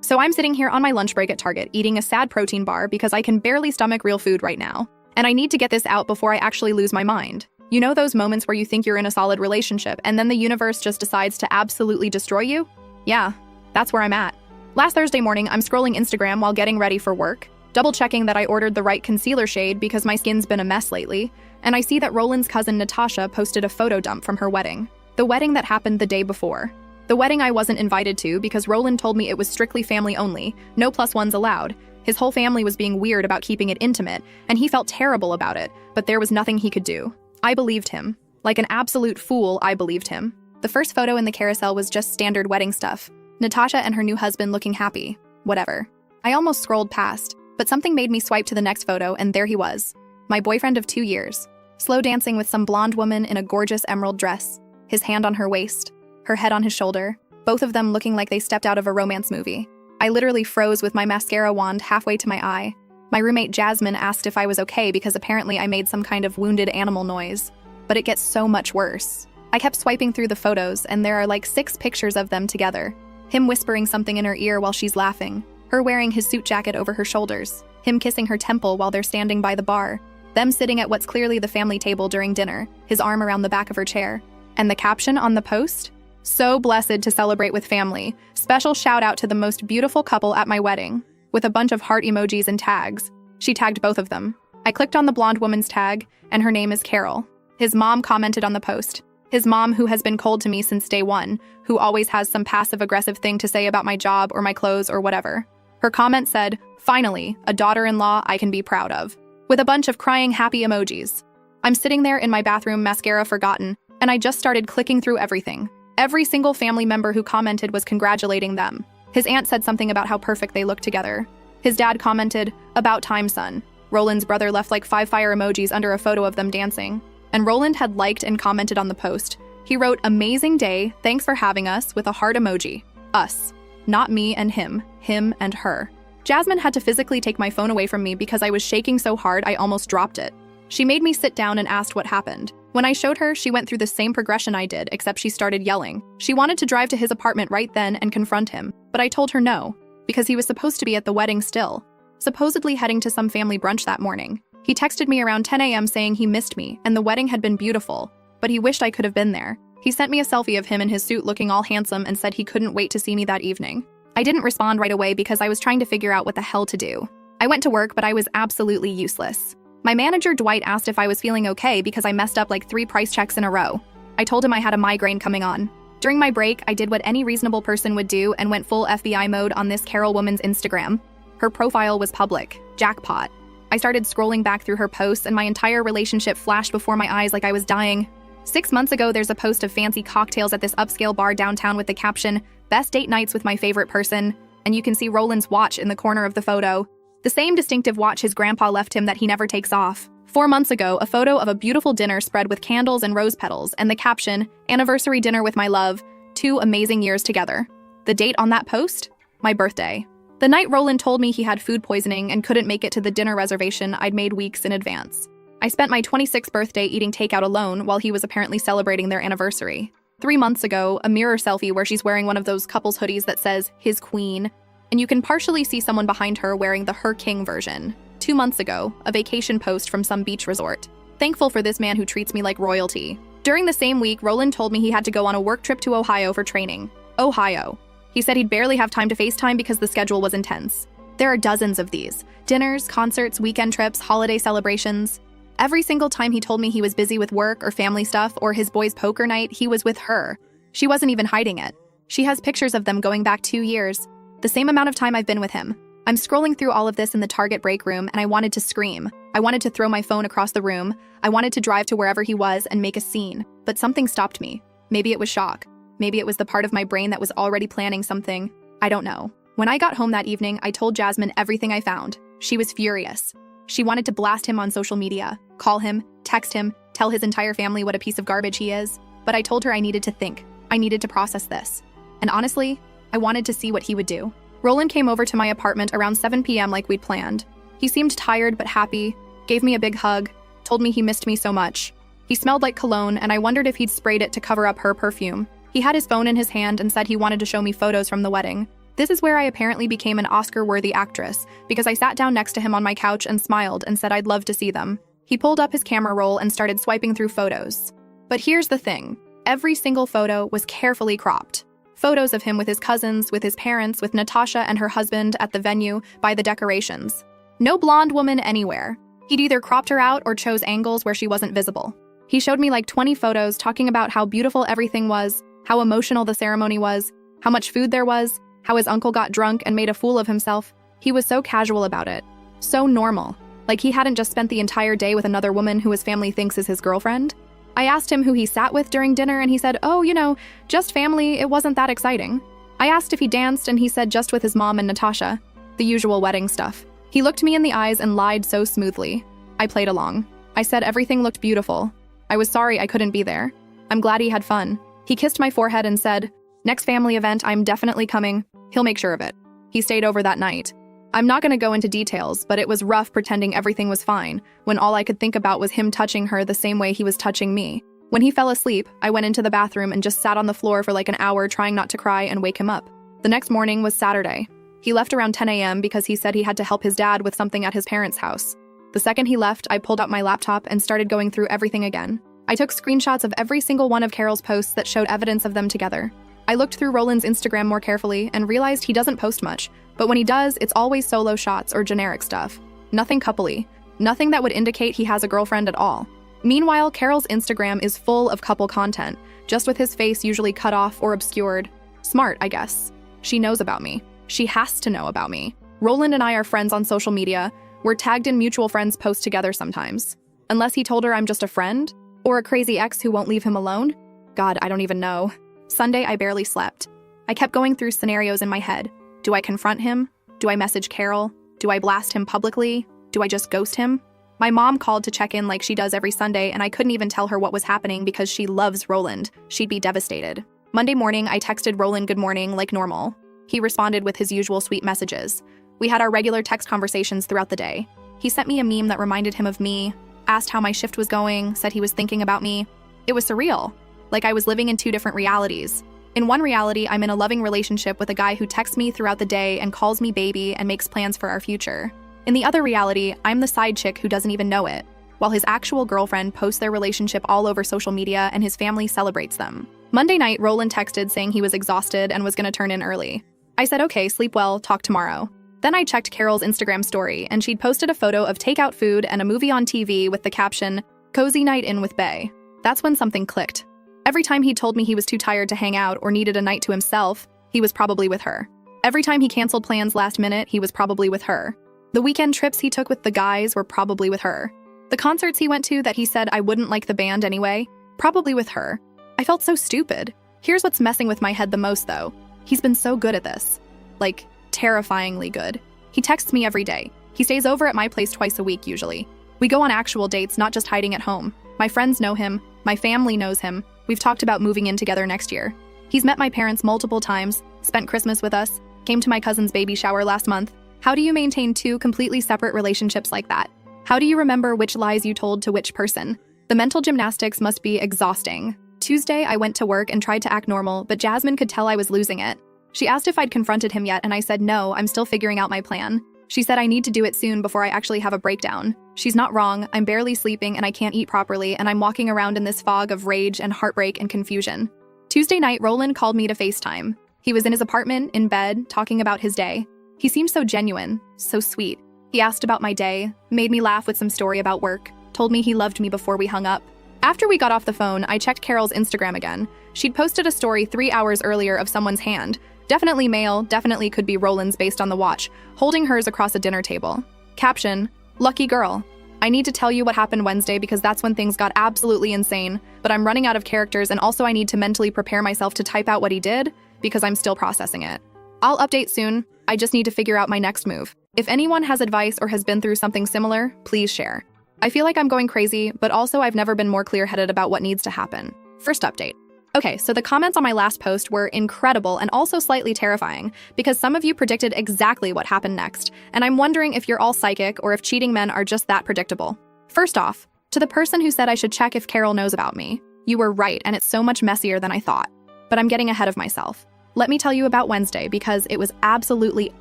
So I'm sitting here on my lunch break at Target eating a sad protein bar because I can barely stomach real food right now. And I need to get this out before I actually lose my mind. You know those moments where you think you're in a solid relationship and then the universe just decides to absolutely destroy you? Yeah, that's where I'm at. Last Thursday morning, I'm scrolling Instagram while getting ready for work, double-checking that I ordered the right concealer shade because my skin's been a mess lately, and I see that Roland's cousin Natasha posted a photo dump from her wedding. The wedding that happened the day before. The wedding I wasn't invited to because Roland told me it was strictly family only, no plus ones allowed. His whole family was being weird about keeping it intimate, and he felt terrible about it, but there was nothing he could do. I believed him. Like an absolute fool, I believed him. The first photo in the carousel was just standard wedding stuff. Natasha and her new husband looking happy. Whatever. I almost scrolled past, but something made me swipe to the next photo, and there he was. My boyfriend of 2 years. Slow dancing with some blonde woman in a gorgeous emerald dress. His hand on her waist. Her head on his shoulder. Both of them looking like they stepped out of a romance movie. I literally froze with my mascara wand halfway to my eye. My roommate Jasmine asked if I was okay because apparently I made some kind of wounded animal noise. But it gets so much worse. I kept swiping through the photos, and there are like 6 pictures of them together. Him whispering something in her ear while she's laughing. Her wearing his suit jacket over her shoulders. Him kissing her temple while they're standing by the bar. Them sitting at what's clearly the family table during dinner, his arm around the back of her chair. And the caption on the post? So blessed to celebrate with family. Special shout out to the most beautiful couple at my wedding. With a bunch of heart emojis and tags. She tagged both of them. I clicked on the blonde woman's tag, and her name is Carol. His mom commented on the post. His mom, who has been cold to me since day one, who always has some passive-aggressive thing to say about my job or my clothes or whatever. Her comment said, "Finally, a daughter-in-law I can be proud of." With a bunch of crying happy emojis. I'm sitting there in my bathroom, mascara forgotten, and I just started clicking through everything. Every single family member who commented was congratulating them. His aunt said something about how perfect they looked together. His dad commented, "About time, son." Roland's brother left like 5 fire emojis under a photo of them dancing. And Roland had liked and commented on the post. He wrote, "Amazing day, thanks for having us," with a heart emoji. Us. Not me and him and her. Jasmine had to physically take my phone away from me because I was shaking so hard I almost dropped it. She made me sit down and asked what happened. When I showed her, she went through the same progression I did, except she started yelling. She wanted to drive to his apartment right then and confront him, but I told her no, because he was supposed to be at the wedding still, supposedly heading to some family brunch that morning. He texted me around 10 a.m. saying he missed me and the wedding had been beautiful, but he wished I could have been there. He sent me a selfie of him in his suit looking all handsome and said he couldn't wait to see me that evening. I didn't respond right away because I was trying to figure out what the hell to do. I went to work, but I was absolutely useless. My manager, Dwight, asked if I was feeling okay because I messed up like 3 price checks in a row. I told him I had a migraine coming on. During my break, I did what any reasonable person would do and went full FBI mode on this Carol woman's Instagram. Her profile was public. Jackpot. I started scrolling back through her posts and my entire relationship flashed before my eyes like I was dying. 6 months ago, there's a post of fancy cocktails at this upscale bar downtown with the caption, "Best date nights with my favorite person," and you can see Roland's watch in the corner of the photo. The same distinctive watch his grandpa left him that he never takes off. 4 months ago, a photo of a beautiful dinner spread with candles and rose petals, and the caption, "Anniversary dinner with my love, 2 amazing years together." The date on that post? My birthday. The night Roland told me he had food poisoning and couldn't make it to the dinner reservation I'd made weeks in advance. I spent my 26th birthday eating takeout alone while he was apparently celebrating their anniversary. 3 months ago, a mirror selfie where she's wearing one of those couples hoodies that says, "His Queen," and you can partially see someone behind her wearing the Her King version. 2 months ago, a vacation post from some beach resort. Thankful for this man who treats me like royalty. During the same week, Roland told me he had to go on a work trip to Ohio for training. Ohio. He said he'd barely have time to FaceTime because the schedule was intense. There are dozens of these. Dinners, concerts, weekend trips, holiday celebrations. Every single time he told me he was busy with work or family stuff or his boys' poker night, he was with her. She wasn't even hiding it. She has pictures of them going back 2 years. The same amount of time I've been with him. I'm scrolling through all of this in the Target break room and I wanted to scream. I wanted to throw my phone across the room. I wanted to drive to wherever he was and make a scene. But something stopped me. Maybe it was shock. Maybe it was the part of my brain that was already planning something. I don't know. When I got home that evening, I told Jasmine everything I found. She was furious. She wanted to blast him on social media, call him, text him, tell his entire family what a piece of garbage he is. But I told her I needed to think. I needed to process this. And honestly, I wanted to see what he would do. Roland came over to my apartment around 7 p.m. like we'd planned. He seemed tired but happy, gave me a big hug, told me he missed me so much. He smelled like cologne and I wondered if he'd sprayed it to cover up her perfume. He had his phone in his hand and said he wanted to show me photos from the wedding. This is where I apparently became an Oscar-worthy actress, because I sat down next to him on my couch and smiled and said I'd love to see them. He pulled up his camera roll and started swiping through photos. But here's the thing. Every single photo was carefully cropped. Photos of him with his cousins, with his parents, with Natasha and her husband at the venue, by the decorations. No blonde woman anywhere. He'd either cropped her out or chose angles where she wasn't visible. He showed me like 20 photos talking about how beautiful everything was, how emotional the ceremony was, how much food there was, how his uncle got drunk and made a fool of himself. He was so casual about it. So normal. Like he hadn't just spent the entire day with another woman who his family thinks is his girlfriend. I asked him who he sat with during dinner and he said, oh, just family, it wasn't that exciting. I asked if he danced and he said just with his mom and Natasha. The usual wedding stuff. He looked me in the eyes and lied so smoothly. I played along. I said everything looked beautiful. I was sorry I couldn't be there. I'm glad he had fun. He kissed my forehead and said, next family event, I'm definitely coming. He'll make sure of it. He stayed over that night. I'm not going to go into details, but it was rough pretending everything was fine, when all I could think about was him touching her the same way he was touching me. When he fell asleep, I went into the bathroom and just sat on the floor for like an hour trying not to cry and wake him up. The next morning was Saturday. He left around 10 a.m. because he said he had to help his dad with something at his parents' house. The second he left, I pulled out my laptop and started going through everything again. I took screenshots of every single one of Carol's posts that showed evidence of them together. I looked through Roland's Instagram more carefully and realized he doesn't post much, but when he does, it's always solo shots or generic stuff. Nothing coupley. Nothing that would indicate he has a girlfriend at all. Meanwhile, Carol's Instagram is full of couple content, just with his face usually cut off or obscured. Smart, I guess. She knows about me. She has to know about me. Roland and I are friends on social media. We're tagged in mutual friends' posts together sometimes. Unless he told her I'm just a friend? Or a crazy ex who won't leave him alone? God, I don't even know. Sunday, I barely slept. I kept going through scenarios in my head. Do I confront him? Do I message Carol? Do I blast him publicly? Do I just ghost him? My mom called to check in like she does every Sunday, and I couldn't even tell her what was happening because she loves Roland. She'd be devastated. Monday morning, I texted Roland good morning like normal. He responded with his usual sweet messages. We had our regular text conversations throughout the day. He sent me a meme that reminded him of me, asked how my shift was going, said he was thinking about me. It was surreal. Like I was living in two different realities. In one reality, I'm in a loving relationship with a guy who texts me throughout the day and calls me baby and makes plans for our future. In the other reality, I'm the side chick who doesn't even know it, while his actual girlfriend posts their relationship all over social media and his family celebrates them. Monday night, Roland texted saying he was exhausted and was going to turn in early. I said, okay, sleep well, talk tomorrow. Then I checked Carol's Instagram story, and she'd posted a photo of takeout food and a movie on TV with the caption, "Cozy night in with Bae." That's when something clicked. Every time he told me he was too tired to hang out or needed a night to himself, he was probably with her. Every time he canceled plans last minute, he was probably with her. The weekend trips he took with the guys were probably with her. The concerts he went to that he said I wouldn't like the band anyway, probably with her. I felt so stupid. Here's what's messing with my head the most, though. He's been so good at this. Like, terrifyingly good. He texts me every day. He stays over at my place twice a week, usually. We go on actual dates, not just hiding at home. My friends know him. My family knows him. We've talked about moving in together next year. He's met my parents multiple times, spent Christmas with us, came to my cousin's baby shower last month. How do you maintain two completely separate relationships like that? How do you remember which lies you told to which person? The mental gymnastics must be exhausting. Tuesday, I went to work and tried to act normal, but Jasmine could tell I was losing it. She asked if I'd confronted him yet, and I said no, I'm still figuring out my plan. She said I need to do it soon before I actually have a breakdown. She's not wrong, I'm barely sleeping and I can't eat properly, and I'm walking around in this fog of rage and heartbreak and confusion. Tuesday night, Roland called me to FaceTime. He was in his apartment, in bed, talking about his day. He seemed so genuine, so sweet. He asked about my day, made me laugh with some story about work, told me he loved me before we hung up. After we got off the phone, I checked Carol's Instagram again. She'd posted a story 3 hours earlier of someone's hand. Definitely male, definitely could be Roland's based on the watch, holding hers across a dinner table. Caption, lucky girl. I need to tell you what happened Wednesday because that's when things got absolutely insane, but I'm running out of characters and also I need to mentally prepare myself to type out what he did because I'm still processing it. I'll update soon. I just need to figure out my next move. If anyone has advice or has been through something similar, please share. I feel like I'm going crazy, but also I've never been more clear-headed about what needs to happen. First update. Okay, so the comments on my last post were incredible and also slightly terrifying because some of you predicted exactly what happened next, and I'm wondering if you're all psychic or if cheating men are just that predictable. First off, to the person who said I should check if Carol knows about me, you were right and it's so much messier than I thought. But I'm getting ahead of myself. Let me tell you about Wednesday because it was absolutely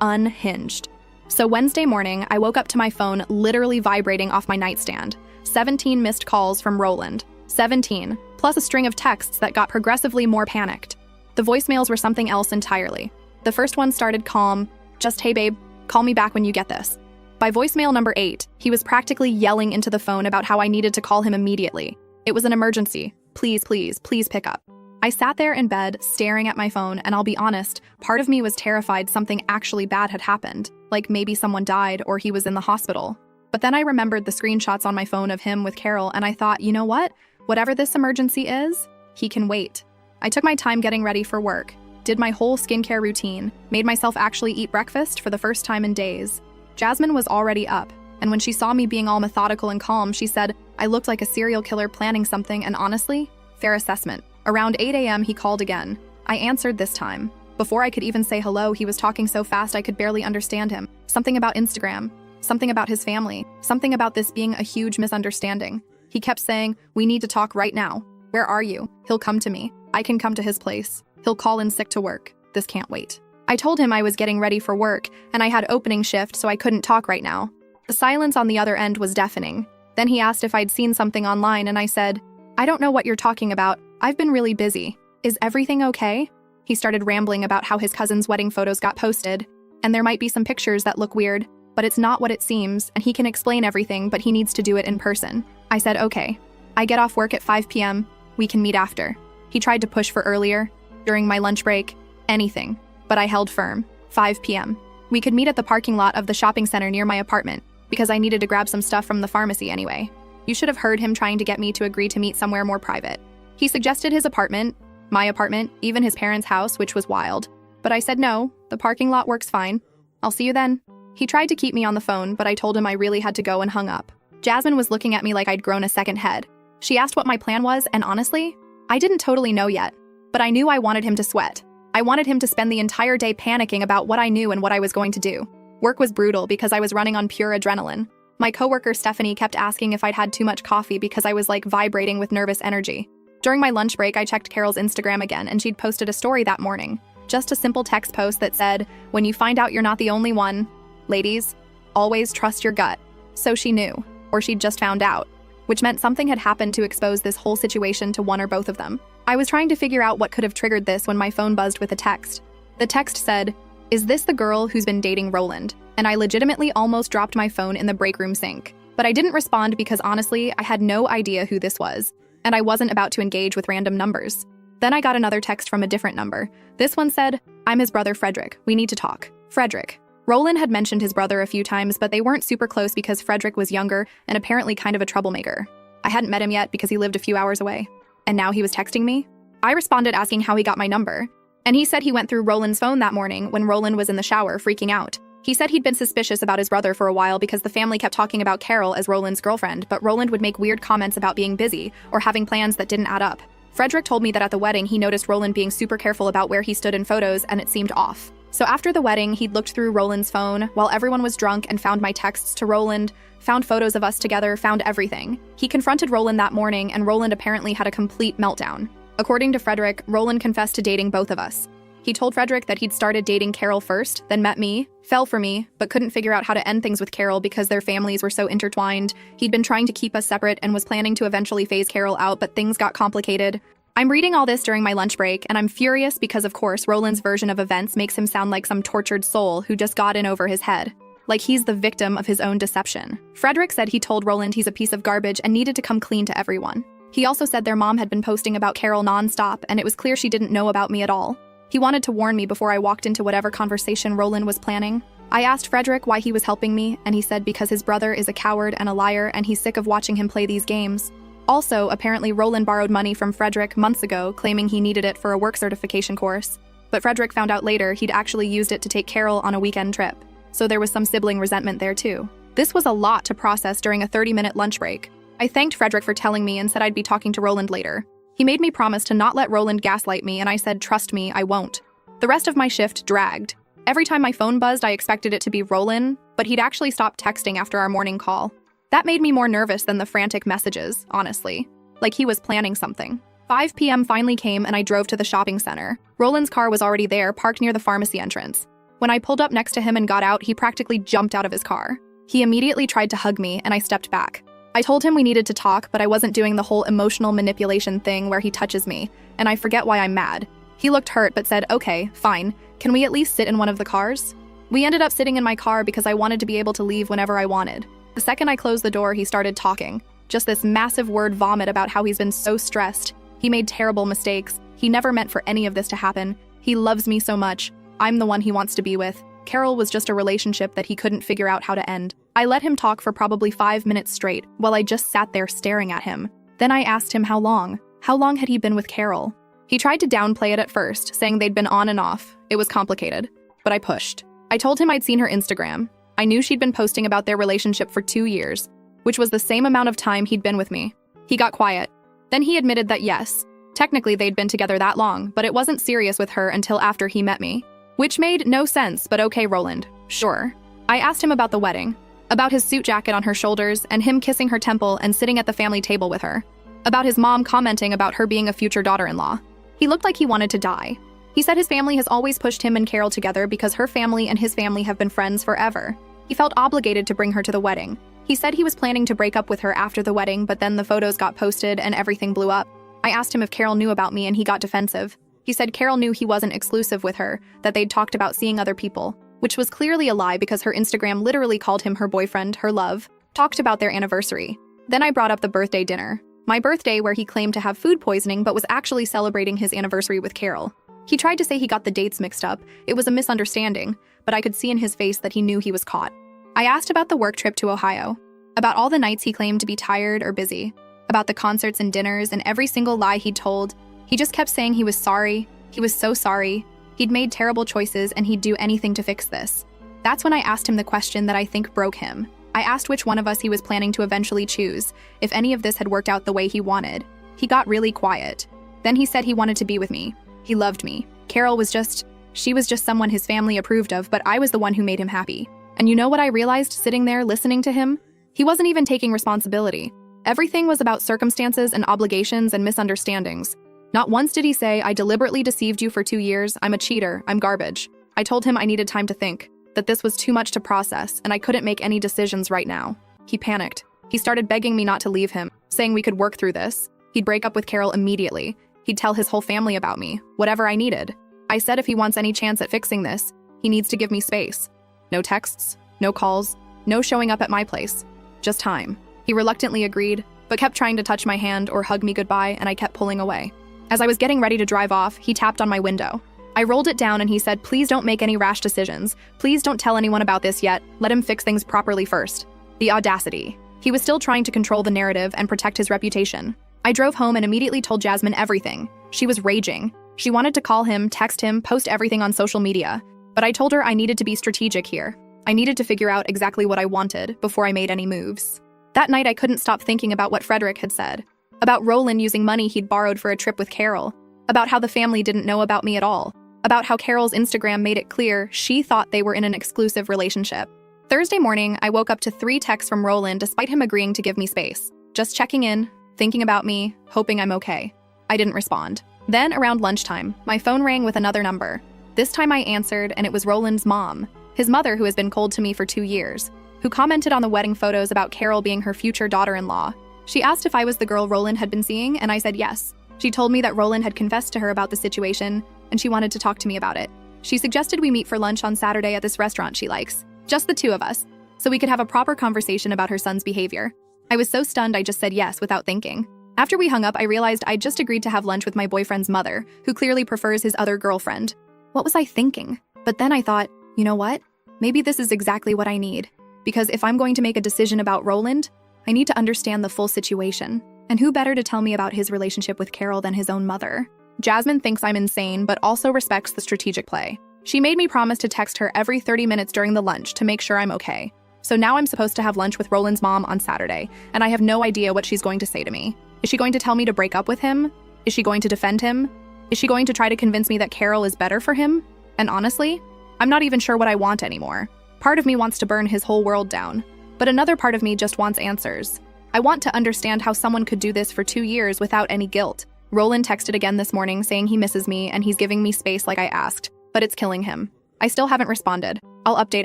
unhinged. So Wednesday morning, I woke up to my phone literally vibrating off my nightstand. 17 missed calls from Roland. 17, plus a string of texts that got progressively more panicked. The voicemails were something else entirely. The first one started calm, just, "Hey babe, call me back when you get this." By voicemail number 8, he was practically yelling into the phone about how I needed to call him immediately. It was an emergency. Please, please, please pick up. I sat there in bed, staring at my phone, and I'll be honest, part of me was terrified something actually bad had happened, like maybe someone died or he was in the hospital. But then I remembered the screenshots on my phone of him with Carol, and I thought, you know what? Whatever this emergency is, he can wait. I took my time getting ready for work, did my whole skincare routine, made myself actually eat breakfast for the first time in days. Jasmine was already up, and when she saw me being all methodical and calm, she said I looked like a serial killer planning something, and honestly, fair assessment. Around 8 a.m. he called again. I answered this time. Before I could even say hello, he was talking so fast I could barely understand him. Something about Instagram, something about his family, something about this being a huge misunderstanding. He kept saying, "We need to talk right now. Where are you? He'll come to me. I can come to his place. He'll call in sick to work. This can't wait." I told him I was getting ready for work, and I had opening shift, so I couldn't talk right now. The silence on the other end was deafening. Then he asked if I'd seen something online, and I said, "I don't know what you're talking about. I've been really busy. Is everything okay?" He started rambling about how his cousin's wedding photos got posted, and there might be some pictures that look weird, but it's not what it seems, and he can explain everything, but he needs to do it in person. I said, "Okay. I get off work at 5 p.m. We can meet after." He tried to push for earlier, during my lunch break, anything, but I held firm. 5 p.m. We could meet at the parking lot of the shopping center near my apartment, because I needed to grab some stuff from the pharmacy anyway. You should have heard him trying to get me to agree to meet somewhere more private. He suggested his apartment, my apartment, even his parents' house, which was wild. But I said no, the parking lot works fine. I'll see you then. He tried to keep me on the phone, but I told him I really had to go and hung up. Jasmine was looking at me like I'd grown a second head. She asked what my plan was, and honestly, I didn't totally know yet. But I knew I wanted him to sweat. I wanted him to spend the entire day panicking about what I knew and what I was going to do. Work was brutal because I was running on pure adrenaline. My coworker Stephanie kept asking if I'd had too much coffee because I was like vibrating with nervous energy. During my lunch break, I checked Carol's Instagram again, and she'd posted a story that morning. Just a simple text post that said, "When you find out you're not the only one, ladies, always trust your gut." So she knew, or she'd just found out, which meant something had happened to expose this whole situation to one or both of them. I was trying to figure out what could have triggered this when my phone buzzed with a text. The text said, "Is this the girl who's been dating Roland?" And I legitimately almost dropped my phone in the break room sink. But I didn't respond because honestly, I had no idea who this was, and I wasn't about to engage with random numbers. Then I got another text from a different number. This one said, "I'm his brother Frederick. We need to talk." Frederick. Roland had mentioned his brother a few times, but they weren't super close because Frederick was younger and apparently kind of a troublemaker. I hadn't met him yet because he lived a few hours away. And now he was texting me? I responded asking how he got my number. And he said he went through Roland's phone that morning when Roland was in the shower, freaking out. He said he'd been suspicious about his brother for a while because the family kept talking about Carol as Roland's girlfriend, but Roland would make weird comments about being busy or having plans that didn't add up. Frederick told me that at the wedding he noticed Roland being super careful about where he stood in photos, and it seemed off. So after the wedding, he'd looked through Roland's phone while everyone was drunk and found my texts to Roland, found photos of us together, found everything. He confronted Roland that morning, and Roland apparently had a complete meltdown. According to Frederick, Roland confessed to dating both of us. He told Frederick that he'd started dating Carol first, then met me, fell for me, but couldn't figure out how to end things with Carol because their families were so intertwined. He'd been trying to keep us separate and was planning to eventually phase Carol out, but things got complicated. I'm reading all this during my lunch break, and I'm furious because, of course, Roland's version of events makes him sound like some tortured soul who just got in over his head. Like he's the victim of his own deception. Frederick said he told Roland he's a piece of garbage and needed to come clean to everyone. He also said their mom had been posting about Carol nonstop, and it was clear she didn't know about me at all. He wanted to warn me before I walked into whatever conversation Roland was planning. I asked Frederick why he was helping me, and he said because his brother is a coward and a liar, and he's sick of watching him play these games. Also, apparently Roland borrowed money from Frederick months ago, claiming he needed it for a work certification course. But Frederick found out later he'd actually used it to take Carol on a weekend trip. So there was some sibling resentment there too. This was a lot to process during a 30-minute lunch break. I thanked Frederick for telling me and said I'd be talking to Roland later. He made me promise to not let Roland gaslight me, and I said, "Trust me, I won't." The rest of my shift dragged. Every time my phone buzzed, I expected it to be Roland, but he'd actually stopped texting after our morning call. That made me more nervous than the frantic messages, honestly. Like he was planning something. 5 p.m. finally came and I drove to the shopping center. Roland's car was already there, parked near the pharmacy entrance. When I pulled up next to him and got out, he practically jumped out of his car. He immediately tried to hug me and I stepped back. I told him we needed to talk, but I wasn't doing the whole emotional manipulation thing where he touches me, and I forget why I'm mad. He looked hurt but said, "Okay, fine. Can we at least sit in one of the cars?" We ended up sitting in my car because I wanted to be able to leave whenever I wanted. The second I closed the door, he started talking. Just this massive word vomit about how he's been so stressed. He made terrible mistakes. He never meant for any of this to happen. He loves me so much. I'm the one he wants to be with. Carol was just a relationship that he couldn't figure out how to end. I let him talk for probably 5 minutes straight while I just sat there staring at him. Then I asked him how long. How long had he been with Carol? He tried to downplay it at first, saying they'd been on and off. It was complicated. But I pushed. I told him I'd seen her Instagram. I knew she'd been posting about their relationship for 2 years, which was the same amount of time he'd been with me. He got quiet. Then he admitted that yes, technically they'd been together that long, but it wasn't serious with her until after he met me. Which made no sense, but okay, Roland. Sure. I asked him about the wedding, about his suit jacket on her shoulders and him kissing her temple and sitting at the family table with her, about his mom commenting about her being a future daughter-in-law. He looked like he wanted to die. He said his family has always pushed him and Carol together because her family and his family have been friends forever. He felt obligated to bring her to the wedding. He said he was planning to break up with her after the wedding, but then the photos got posted and everything blew up. I asked him if Carol knew about me and he got defensive. He said Carol knew he wasn't exclusive with her, that they'd talked about seeing other people, which was clearly a lie because her Instagram literally called him her boyfriend, her love, talked about their anniversary. Then I brought up the birthday dinner. My birthday where he claimed to have food poisoning but was actually celebrating his anniversary with Carol. He tried to say he got the dates mixed up. It was a misunderstanding, but I could see in his face that he knew he was caught. I asked about the work trip to Ohio, about all the nights he claimed to be tired or busy, about the concerts and dinners and every single lie he'd told. He just kept saying he was sorry. He was so sorry. He'd made terrible choices and he'd do anything to fix this. That's when I asked him the question that I think broke him. I asked which one of us he was planning to eventually choose, if any of this had worked out the way he wanted. He got really quiet. Then he said he wanted to be with me. He loved me. Carol was just someone his family approved of, but I was the one who made him happy. And you know what I realized sitting there listening to him? He wasn't even taking responsibility. Everything was about circumstances and obligations and misunderstandings. Not once did he say, "I deliberately deceived you for 2 years, I'm a cheater, I'm garbage." I told him I needed time to think, that this was too much to process, and I couldn't make any decisions right now. He panicked. He started begging me not to leave him, saying we could work through this. He'd break up with Carol immediately. He'd tell his whole family about me, whatever I needed. I said if he wants any chance at fixing this, he needs to give me space. No texts, no calls, no showing up at my place. Just time. He reluctantly agreed, but kept trying to touch my hand or hug me goodbye, and I kept pulling away. As I was getting ready to drive off, he tapped on my window. I rolled it down and he said, "Please don't make any rash decisions. Please don't tell anyone about this yet. Let him fix things properly first." The audacity. He was still trying to control the narrative and protect his reputation. I drove home and immediately told Jasmine everything. She was raging. She wanted to call him, text him, post everything on social media. But I told her I needed to be strategic here. I needed to figure out exactly what I wanted before I made any moves. That night I couldn't stop thinking about what Frederick had said. About Roland using money he'd borrowed for a trip with Carol. About how the family didn't know about me at all. About how Carol's Instagram made it clear she thought they were in an exclusive relationship. Thursday morning, I woke up to 3 texts from Roland despite him agreeing to give me space. Just checking in, thinking about me, hoping I'm okay. I didn't respond. Then, around lunchtime, my phone rang with another number. This time I answered, and it was Roland's mom, his mother who has been cold to me for 2 years, who commented on the wedding photos about Carol being her future daughter-in-law. She asked if I was the girl Roland had been seeing, and I said yes. She told me that Roland had confessed to her about the situation, and she wanted to talk to me about it. She suggested we meet for lunch on Saturday at this restaurant she likes, just the 2 of us, so we could have a proper conversation about her son's behavior. I was so stunned I just said yes without thinking. After we hung up, I realized I'd just agreed to have lunch with my boyfriend's mother, who clearly prefers his other girlfriend. What was I thinking? But then I thought, you know what? Maybe this is exactly what I need. Because if I'm going to make a decision about Roland, I need to understand the full situation. And who better to tell me about his relationship with Carol than his own mother? Jasmine thinks I'm insane, but also respects the strategic play. She made me promise to text her every 30 minutes during the lunch to make sure I'm okay. So now I'm supposed to have lunch with Roland's mom on Saturday, and I have no idea what she's going to say to me. Is she going to tell me to break up with him? Is she going to defend him? Is she going to try to convince me that Carol is better for him? And honestly, I'm not even sure what I want anymore. Part of me wants to burn his whole world down, but another part of me just wants answers. I want to understand how someone could do this for 2 years without any guilt. Roland texted again this morning saying he misses me and he's giving me space like I asked, but it's killing him. I still haven't responded. I'll update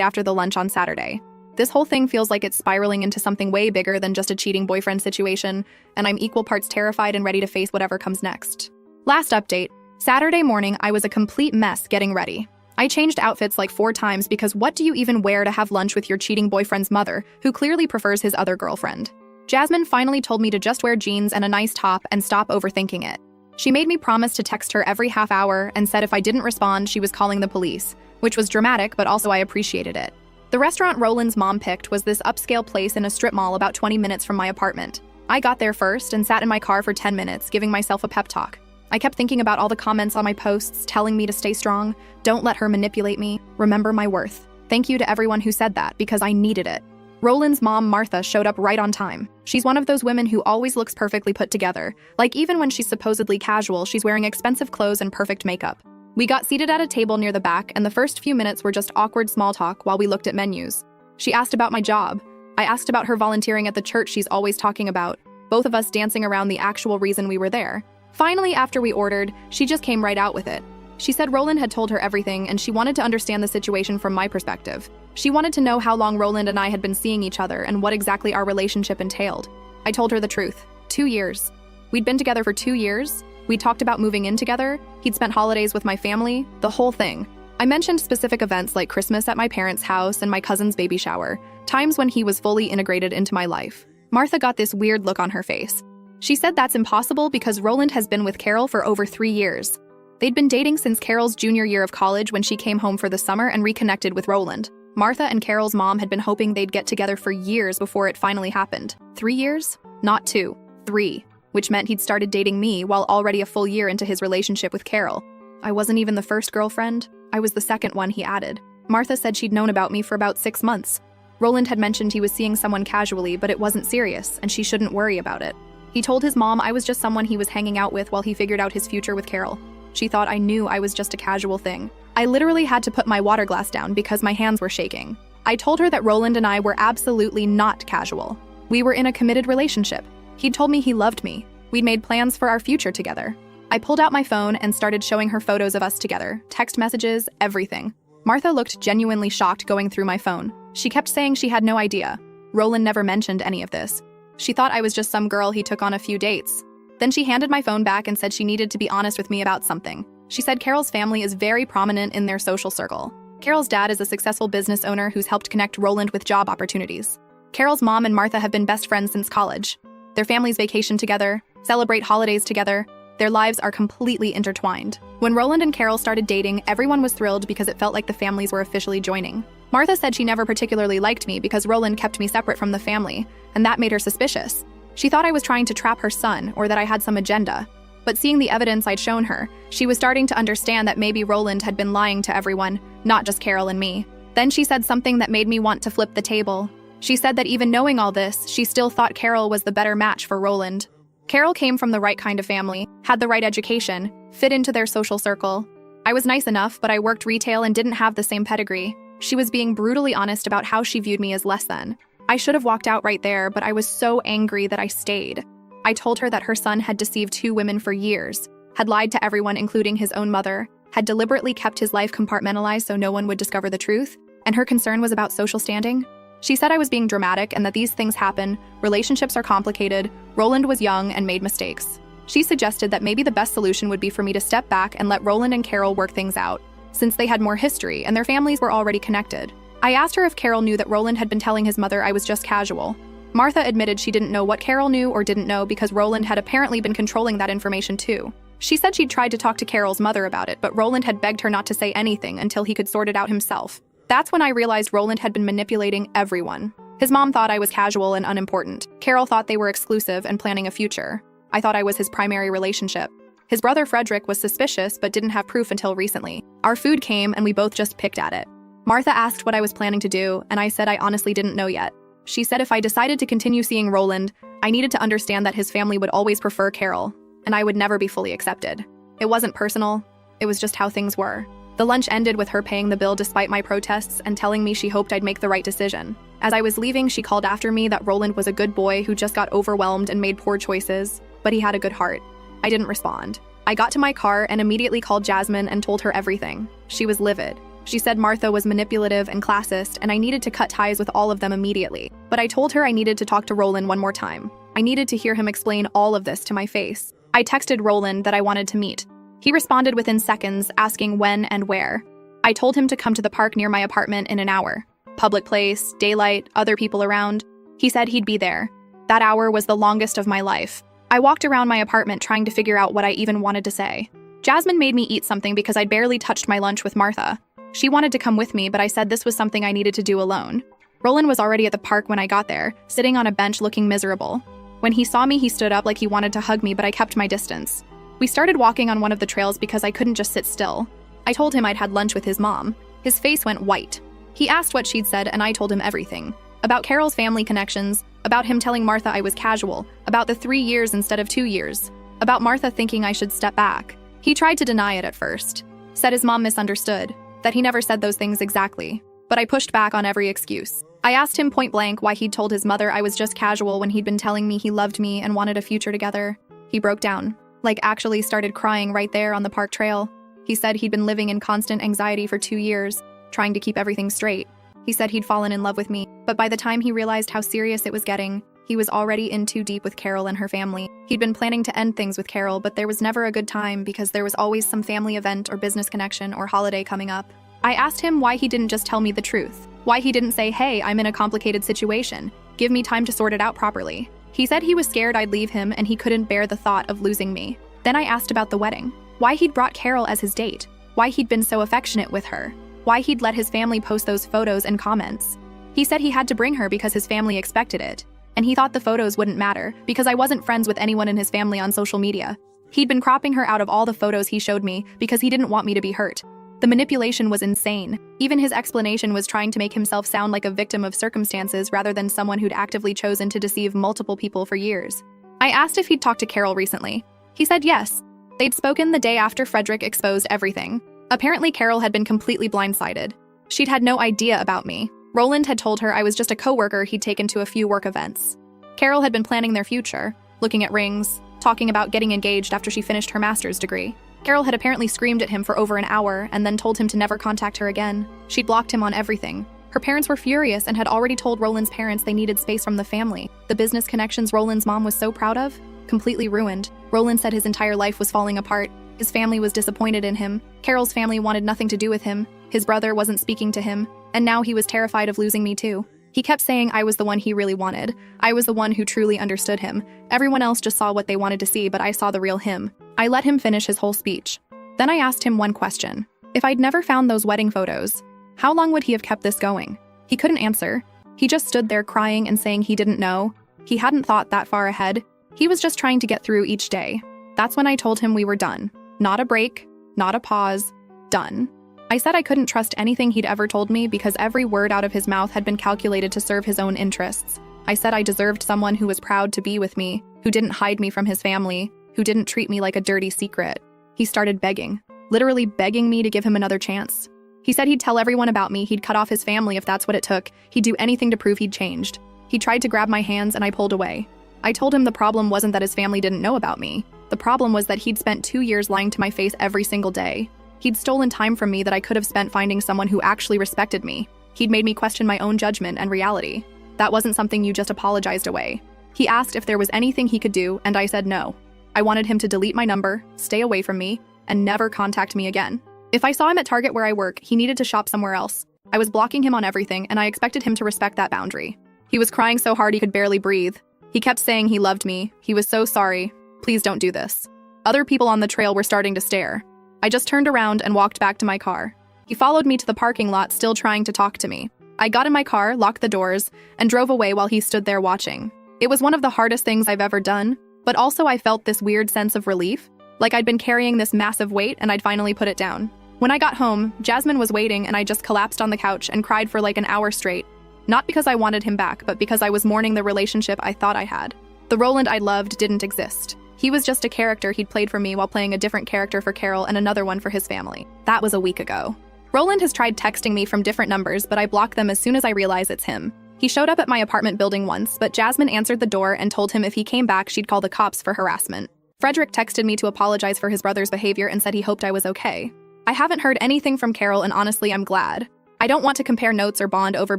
after the lunch on Saturday. This whole thing feels like it's spiraling into something way bigger than just a cheating boyfriend situation, and I'm equal parts terrified and ready to face whatever comes next. Last update. Saturday morning, I was a complete mess getting ready. I changed outfits like 4 times because what do you even wear to have lunch with your cheating boyfriend's mother, who clearly prefers his other girlfriend? Jasmine finally told me to just wear jeans and a nice top and stop overthinking it. She made me promise to text her every half hour and said if I didn't respond, she was calling the police, which was dramatic, but also I appreciated it. The restaurant Roland's mom picked was this upscale place in a strip mall about 20 minutes from my apartment. I got there first and sat in my car for 10 minutes, giving myself a pep talk. I kept thinking about all the comments on my posts telling me to stay strong, don't let her manipulate me, remember my worth. Thank you to everyone who said that because I needed it. Roland's mom, Martha, showed up right on time. She's one of those women who always looks perfectly put together. Like even when she's supposedly casual, she's wearing expensive clothes and perfect makeup. We got seated at a table near the back, and the first few minutes were just awkward small talk while we looked at menus. She asked about my job. I asked about her volunteering at the church she's always talking about, both of us dancing around the actual reason we were there. Finally, after we ordered, she just came right out with it. She said Roland had told her everything and she wanted to understand the situation from my perspective. She wanted to know how long Roland and I had been seeing each other and what exactly our relationship entailed. I told her the truth. 2 years. We'd been together for 2 years. We talked about moving in together. He'd spent holidays with my family, the whole thing. I mentioned specific events like Christmas at my parents' house and my cousin's baby shower, times when he was fully integrated into my life. Martha got this weird look on her face. She said that's impossible because Roland has been with Carol for over 3 years. They'd been dating since Carol's junior year of college when she came home for the summer and reconnected with Roland. Martha and Carol's mom had been hoping they'd get together for years before it finally happened. 3 years? Not 2. 3. Which meant he'd started dating me while already a full year into his relationship with Carol. I wasn't even the first girlfriend. I was the second one, he added. Martha said she'd known about me for about 6 months. Roland had mentioned he was seeing someone casually, but it wasn't serious, and she shouldn't worry about it. He told his mom I was just someone he was hanging out with while he figured out his future with Carol. She thought I knew I was just a casual thing. I literally had to put my water glass down because my hands were shaking. I told her that Roland and I were absolutely not casual. We were in a committed relationship. He'd told me he loved me. We'd made plans for our future together. I pulled out my phone and started showing her photos of us together, text messages, everything. Martha looked genuinely shocked going through my phone. She kept saying she had no idea. Roland never mentioned any of this. She thought I was just some girl he took on a few dates. Then she handed my phone back and said she needed to be honest with me about something. She said Carol's family is very prominent in their social circle. Carol's dad is a successful business owner who's helped connect Roland with job opportunities. Carol's mom and Martha have been best friends since college. Their families vacation together, celebrate holidays together. Their lives are completely intertwined. When Roland and Carol started dating, everyone was thrilled because it felt like the families were officially joining. Martha said she never particularly liked me because Roland kept me separate from the family, and that made her suspicious. She thought I was trying to trap her son or that I had some agenda. But seeing the evidence I'd shown her, she was starting to understand that maybe Roland had been lying to everyone, not just Carol and me. Then she said something that made me want to flip the table. She said that even knowing all this, she still thought Carol was the better match for Roland. Carol came from the right kind of family, had the right education, fit into their social circle. I was nice enough, but I worked retail and didn't have the same pedigree. She was being brutally honest about how she viewed me as less than. I should have walked out right there, but I was so angry that I stayed. I told her that her son had deceived 2 women for years, had lied to everyone including his own mother, had deliberately kept his life compartmentalized so no one would discover the truth, and her concern was about social standing. She said I was being dramatic and that these things happen, relationships are complicated, Roland was young and made mistakes. She suggested that maybe the best solution would be for me to step back and let Roland and Carol work things out, since they had more history and their families were already connected. I asked her if Carol knew that Roland had been telling his mother I was just casual. Martha admitted she didn't know what Carol knew or didn't know because Roland had apparently been controlling that information too. She said she'd tried to talk to Carol's mother about it, but Roland had begged her not to say anything until he could sort it out himself. That's when I realized Roland had been manipulating everyone. His mom thought I was casual and unimportant. Carol thought they were exclusive and planning a future. I thought I was his primary relationship. His brother Frederick was suspicious but didn't have proof until recently. Our food came and we both just picked at it. Martha asked what I was planning to do, and I said I honestly didn't know yet. She said if I decided to continue seeing Roland, I needed to understand that his family would always prefer Carol, and I would never be fully accepted. It wasn't personal, it was just how things were. The lunch ended with her paying the bill despite my protests and telling me she hoped I'd make the right decision. As I was leaving, she called after me that Roland was a good boy who just got overwhelmed and made poor choices, but he had a good heart. I didn't respond. I got to my car and immediately called Jasmine and told her everything. She was livid. She said Martha was manipulative and classist, and I needed to cut ties with all of them immediately. But I told her I needed to talk to Roland one more time. I needed to hear him explain all of this to my face. I texted Roland that I wanted to meet. He responded within seconds, asking when and where. I told him to come to the park near my apartment in an hour. Public place, daylight, other people around. He said he'd be there. That hour was the longest of my life. I walked around my apartment trying to figure out what I even wanted to say. Jasmine made me eat something because I'd barely touched my lunch with Martha. She wanted to come with me, but I said this was something I needed to do alone. Roland was already at the park when I got there, sitting on a bench looking miserable. When he saw me, he stood up like he wanted to hug me, but I kept my distance. We started walking on one of the trails because I couldn't just sit still. I told him I'd had lunch with his mom. His face went white. He asked what she'd said, and I told him everything. About Carol's family connections, about him telling Martha I was casual, about the 3 years instead of 2 years, about Martha thinking I should step back. He tried to deny it at first, said his mom misunderstood, that he never said those things exactly. But I pushed back on every excuse. I asked him point blank why he'd told his mother I was just casual when he'd been telling me he loved me and wanted a future together. He broke down, like actually started crying right there on the park trail. He said he'd been living in constant anxiety for 2 years, trying to keep everything straight. He said he'd fallen in love with me, but by the time he realized how serious it was getting, he was already in too deep with Carol and her family. He'd been planning to end things with Carol, but there was never a good time because there was always some family event or business connection or holiday coming up. I asked him why he didn't just tell me the truth. Why he didn't say, hey, I'm in a complicated situation. Give me time to sort it out properly. He said he was scared I'd leave him and he couldn't bear the thought of losing me. Then I asked about the wedding. Why he'd brought Carol as his date. Why he'd been so affectionate with her. Why he'd let his family post those photos and comments. He said he had to bring her because his family expected it. And he thought the photos wouldn't matter because I wasn't friends with anyone in his family on social media. He'd been cropping her out of all the photos he showed me because he didn't want me to be hurt. The manipulation was insane. Even his explanation was trying to make himself sound like a victim of circumstances rather than someone who'd actively chosen to deceive multiple people for years. I asked if he'd talked to Carol recently. He said yes. They'd spoken the day after Frederick exposed everything. Apparently, Carol had been completely blindsided. She'd had no idea about me. Roland had told her I was just a coworker he'd taken to a few work events. Carol had been planning their future, looking at rings, talking about getting engaged after she finished her master's degree. Carol had apparently screamed at him for over an hour and then told him to never contact her again. She'd blocked him on everything. Her parents were furious and had already told Roland's parents they needed space from the family. The business connections Roland's mom was so proud of? Completely ruined. Roland said his entire life was falling apart. His family was disappointed in him. Carol's family wanted nothing to do with him. His brother wasn't speaking to him. And now he was terrified of losing me too. He kept saying I was the one he really wanted. I was the one who truly understood him. Everyone else just saw what they wanted to see, but I saw the real him. I let him finish his whole speech. Then I asked him one question. If I'd never found those wedding photos, how long would he have kept this going? He couldn't answer. He just stood there crying and saying he didn't know. He hadn't thought that far ahead. He was just trying to get through each day. That's when I told him we were done. Not a break, not a pause, done. I said I couldn't trust anything he'd ever told me because every word out of his mouth had been calculated to serve his own interests. I said I deserved someone who was proud to be with me, who didn't hide me from his family, who didn't treat me like a dirty secret. He started begging, literally begging me to give him another chance. He said he'd tell everyone about me, he'd cut off his family if that's what it took, he'd do anything to prove he'd changed. He tried to grab my hands and I pulled away. I told him the problem wasn't that his family didn't know about me. The problem was that he'd spent 2 years lying to my face every single day. He'd stolen time from me that I could have spent finding someone who actually respected me. He'd made me question my own judgment and reality. That wasn't something you just apologized away. He asked if there was anything he could do, and I said no. I wanted him to delete my number, stay away from me, and never contact me again. If I saw him at Target where I work, he needed to shop somewhere else. I was blocking him on everything, and I expected him to respect that boundary. He was crying so hard he could barely breathe. He kept saying he loved me. He was so sorry. Please don't do this. Other people on the trail were starting to stare. I just turned around and walked back to my car. He followed me to the parking lot, still trying to talk to me. I got in my car, locked the doors, and drove away while he stood there watching. It was one of the hardest things I've ever done, but also I felt this weird sense of relief, like I'd been carrying this massive weight and I'd finally put it down. When I got home, Jasmine was waiting and I just collapsed on the couch and cried for like an hour straight. Not because I wanted him back, but because I was mourning the relationship I thought I had. The Roland I loved didn't exist. He was just a character he'd played for me while playing a different character for Carol and another one for his family. That was a week ago. Roland has tried texting me from different numbers, but I block them as soon as I realize it's him. He showed up at my apartment building once, but Jasmine answered the door and told him if he came back, she'd call the cops for harassment. Frederick texted me to apologize for his brother's behavior and said he hoped I was okay. I haven't heard anything from Carol, and honestly, I'm glad. I don't want to compare notes or bond over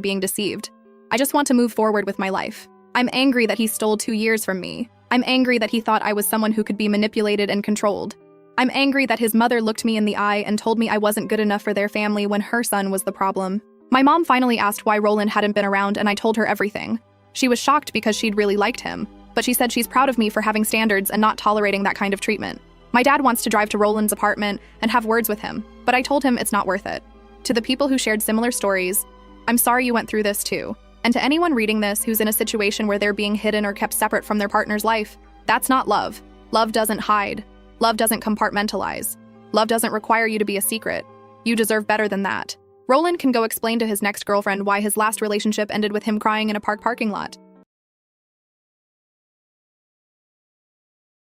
being deceived. I just want to move forward with my life. I'm angry that he stole 2 years from me. I'm angry that he thought I was someone who could be manipulated and controlled. I'm angry that his mother looked me in the eye and told me I wasn't good enough for their family when her son was the problem. My mom finally asked why Roland hadn't been around, and I told her everything. She was shocked because she'd really liked him, but she said she's proud of me for having standards and not tolerating that kind of treatment. My dad wants to drive to Roland's apartment and have words with him, but I told him it's not worth it. To the people who shared similar stories, I'm sorry you went through this too. And to anyone reading this who's in a situation where they're being hidden or kept separate from their partner's life, that's not love. Love doesn't hide. Love doesn't compartmentalize. Love doesn't require you to be a secret. You deserve better than that. Roland can go explain to his next girlfriend why his last relationship ended with him crying in a parking lot.